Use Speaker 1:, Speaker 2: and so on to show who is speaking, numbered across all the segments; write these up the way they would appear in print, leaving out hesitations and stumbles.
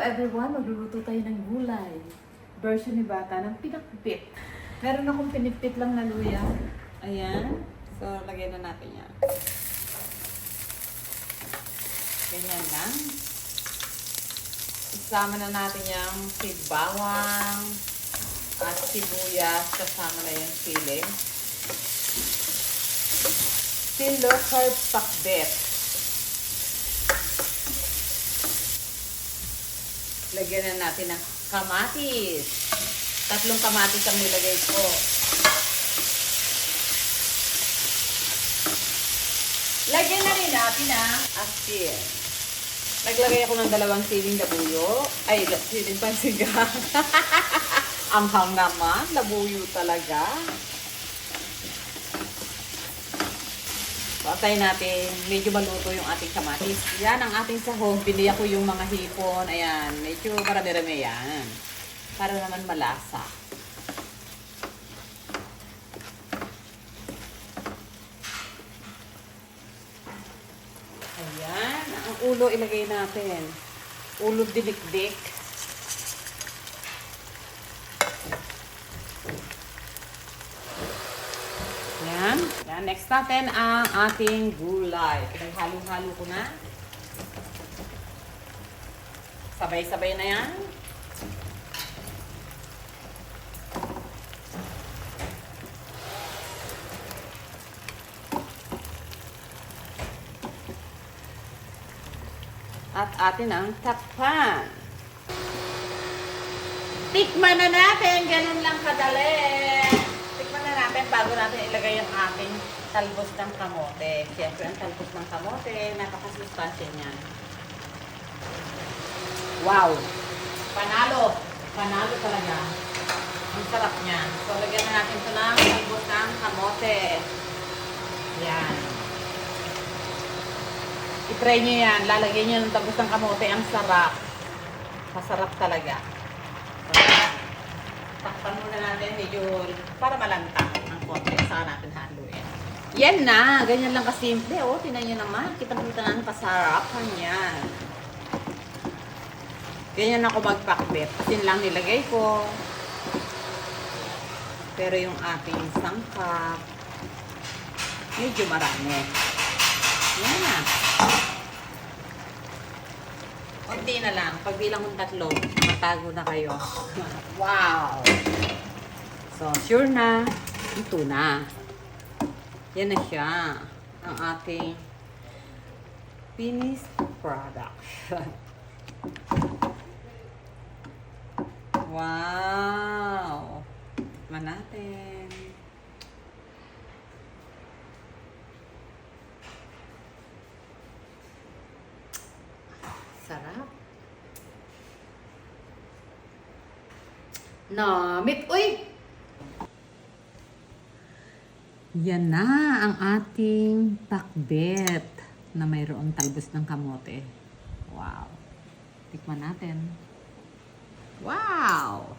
Speaker 1: everyone! Magluluto tayo ng gulay. Version ni Bata ng pinakpit. Meron akong pinipit lang na luya. Ayan. So, lagyan na natin yan. Ganyan lang. Isama na natin yung sibawang at sibuyas. Kasama na yung sili. Low carb pakbet. Lagyan na natin ng kamatis. 3 kamatis ang nilagay ko. Lagyan na rin natin ang asin. Naglagay ako ng 2 siling labuyo. Ay, siling pansiga. Anghang naman. Labuyo talaga. Patay natin, medyo maluto yung ating kamatis. Yan ang ating sahog. Pili ako yung mga hipon. Ayan, medyo marami-rami yan. Para naman malasa. Ayan, ang ulo ilagay natin. Ulo dilikdik. Yan. Yan. Next natin ang ating gulay. Halo-halo ko na. Sabay-sabay na yan. At atin ang takpan. Tikman na natin. Ganun lang kadali. Bago natin ilagay yung ating talbos ng kamote. Siyempre, ang talbos ng kamote, napakasustansya niyan. Wow! Panalo! Panalo talaga. Ang sarap niyan. So, lagyan na natin ito ng talbos ng kamote. Yan. I-try nyo yan. Lalagyan nyo ng talbos ng kamote. Ang sarap. Masarap talaga. So, takpan muna natin medyo para malanta ang konti. Saka natin haluin. Yan na. Ganyan lang kasimple. O, tinan nyo naman. Kitang-kita na ang kasarapan yan. Ganyan ako magpakbet. Asin lang nilagay ko. Pero yung ating sangkap, medyo marami. Yan na. Kunti na lang. Pagbilang kong 3, matago na kayo. Wow! So, sure na. Ito na. Yan na siya. Ang ating finished product. Wow! Tikman natin. Sarap. Namit. Uy! Yan na ang ating pakbet na mayroong talbos ng kamote. Wow. Tikman natin. Wow!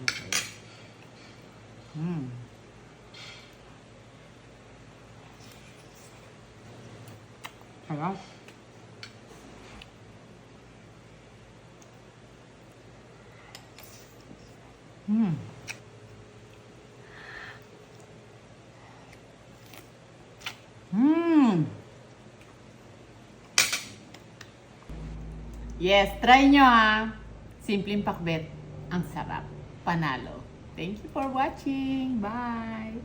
Speaker 1: Okay. Sarap. Yes, try nyo ha. Simpleng pakbet. Ang sarap. Panalo. Thank you for watching. Bye!